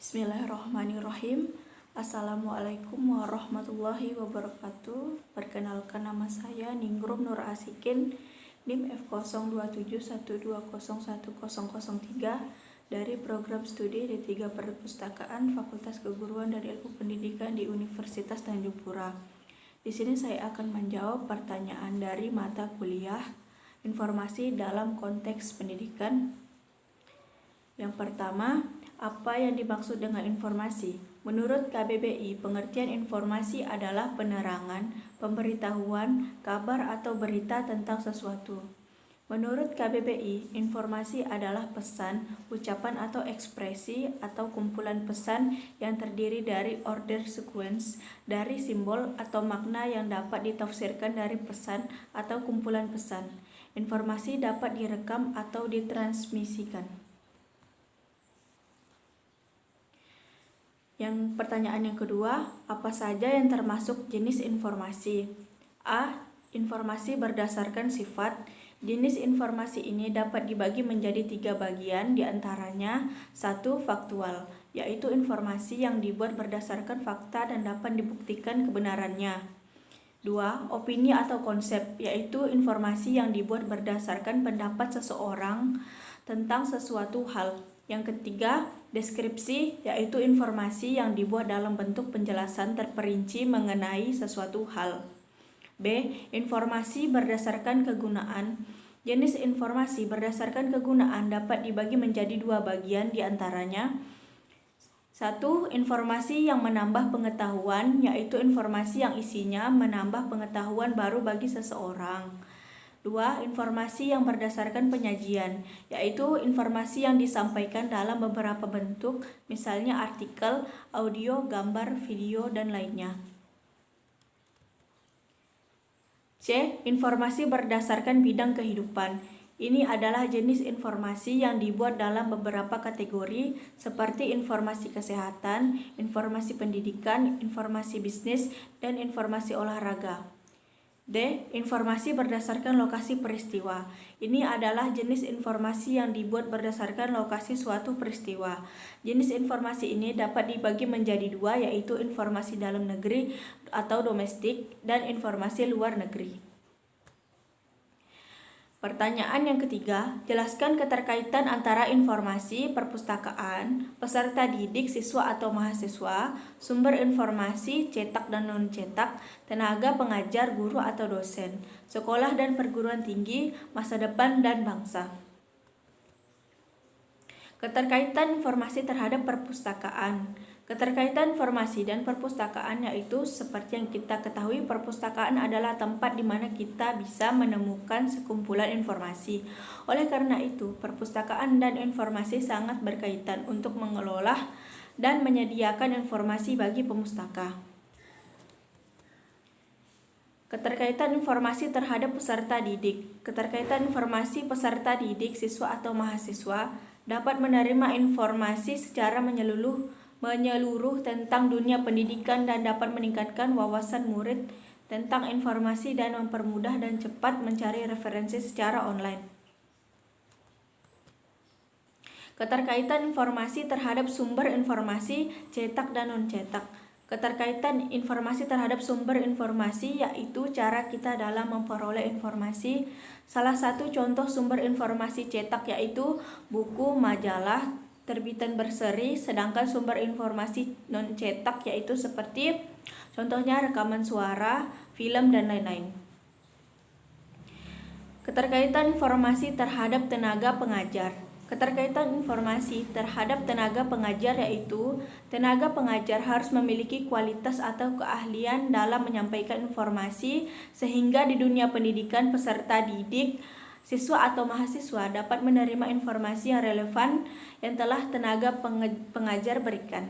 Bismillahirrahmanirrahim. Assalamualaikum warahmatullahi wabarakatuh. Perkenalkan, nama saya Ningrum Nur Asikin, NIM F0271201003 dari program studi D3 Perpustakaan Fakultas Keguruan dan Ilmu Pendidikan di Universitas Tanjung Pura. Di sini saya akan menjawab pertanyaan dari mata kuliah Informasi dalam Konteks Pendidikan. Yang pertama, apa yang dimaksud dengan informasi? Menurut KBBI, pengertian informasi adalah penerangan, pemberitahuan, kabar atau berita tentang sesuatu. Menurut KBBI, informasi adalah pesan, ucapan atau ekspresi atau kumpulan pesan yang terdiri dari order sequence, dari simbol atau makna yang dapat ditafsirkan dari pesan atau kumpulan pesan. Informasi dapat direkam atau ditransmisikan. Yang pertanyaan yang kedua, apa saja yang termasuk jenis informasi? A. Informasi berdasarkan sifat. Jenis informasi ini dapat dibagi menjadi 3 bagian, diantaranya 1. Faktual, yaitu informasi yang dibuat berdasarkan fakta dan dapat dibuktikan kebenarannya. 2. Opini atau konsep, yaitu informasi yang dibuat berdasarkan pendapat seseorang tentang sesuatu hal. Yang ketiga, deskripsi, yaitu informasi yang dibuat dalam bentuk penjelasan terperinci mengenai sesuatu hal. B. Informasi berdasarkan kegunaan. Jenis informasi berdasarkan kegunaan dapat dibagi menjadi 2 bagian, diantaranya 1. Informasi yang menambah pengetahuan, yaitu informasi yang isinya menambah pengetahuan baru bagi seseorang. 2. Informasi yang berdasarkan penyajian, yaitu informasi yang disampaikan dalam beberapa bentuk, misalnya artikel, audio, gambar, video, dan lainnya. C. Informasi berdasarkan bidang kehidupan. Ini adalah jenis informasi yang dibuat dalam beberapa kategori, seperti informasi kesehatan, informasi pendidikan, informasi bisnis, dan informasi olahraga. D. Informasi berdasarkan lokasi peristiwa. Ini adalah jenis informasi yang dibuat berdasarkan lokasi suatu peristiwa. Jenis informasi ini dapat dibagi menjadi 2, yaitu informasi dalam negeri atau domestik dan informasi luar negeri. Pertanyaan yang ketiga, jelaskan keterkaitan antara informasi, perpustakaan, peserta didik, siswa atau mahasiswa, sumber informasi, cetak dan non-cetak, tenaga pengajar, guru atau dosen, sekolah dan perguruan tinggi, masa depan dan bangsa. Keterkaitan informasi terhadap perpustakaan. Keterkaitan informasi dan perpustakaan yaitu seperti yang kita ketahui, perpustakaan adalah tempat di mana kita bisa menemukan sekumpulan informasi. Oleh karena itu, perpustakaan dan informasi sangat berkaitan untuk mengelola dan menyediakan informasi bagi pemustaka. Keterkaitan informasi terhadap peserta didik. Keterkaitan informasi peserta didik, siswa atau mahasiswa dapat menerima informasi secara menyeluruh tentang dunia pendidikan dan dapat meningkatkan wawasan murid tentang informasi dan mempermudah dan cepat mencari referensi secara online. Keterkaitan informasi terhadap sumber informasi, cetak dan non-cetak. Keterkaitan informasi terhadap sumber informasi yaitu cara kita dalam memperoleh informasi. Salah satu contoh sumber informasi cetak yaitu buku, majalah, terbitan berseri, sedangkan sumber informasi non-cetak yaitu seperti contohnya rekaman suara, film, dan lain-lain. Keterkaitan informasi terhadap tenaga pengajar. Keterkaitan informasi terhadap tenaga pengajar yaitu tenaga pengajar harus memiliki kualitas atau keahlian dalam menyampaikan informasi sehingga di dunia pendidikan peserta didik, siswa atau mahasiswa dapat menerima informasi yang relevan yang telah tenaga pengajar berikan.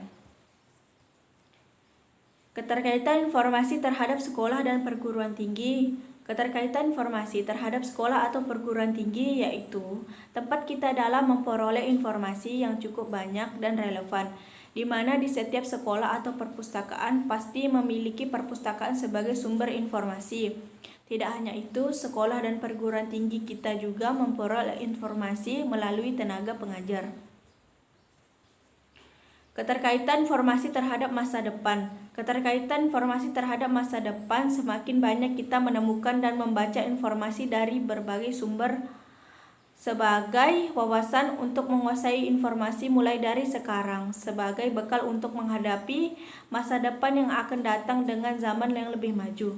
Keterkaitan informasi terhadap sekolah dan perguruan tinggi. Keterkaitan informasi terhadap sekolah atau perguruan tinggi yaitu tempat kita dalam memperoleh informasi yang cukup banyak dan relevan, di mana di setiap sekolah atau perpustakaan pasti memiliki perpustakaan sebagai sumber informasi. Tidak hanya itu, sekolah dan perguruan tinggi kita juga memperoleh informasi melalui tenaga pengajar. Keterkaitan informasi terhadap masa depan. Keterkaitan informasi terhadap masa depan, semakin banyak kita menemukan dan membaca informasi dari berbagai sumber sebagai wawasan untuk menguasai informasi mulai dari sekarang, sebagai bekal untuk menghadapi masa depan yang akan datang dengan zaman yang lebih maju.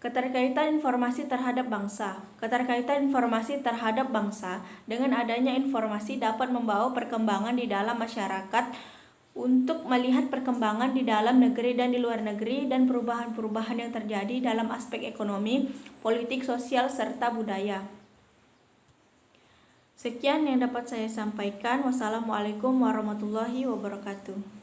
Keterkaitan informasi terhadap bangsa. Keterkaitan informasi terhadap bangsa dengan adanya informasi dapat membawa perkembangan di dalam masyarakat untuk melihat perkembangan di dalam negeri dan di luar negeri dan perubahan-perubahan yang terjadi dalam aspek ekonomi, politik, sosial, serta budaya. Sekian yang dapat saya sampaikan. Wassalamualaikum warahmatullahi wabarakatuh.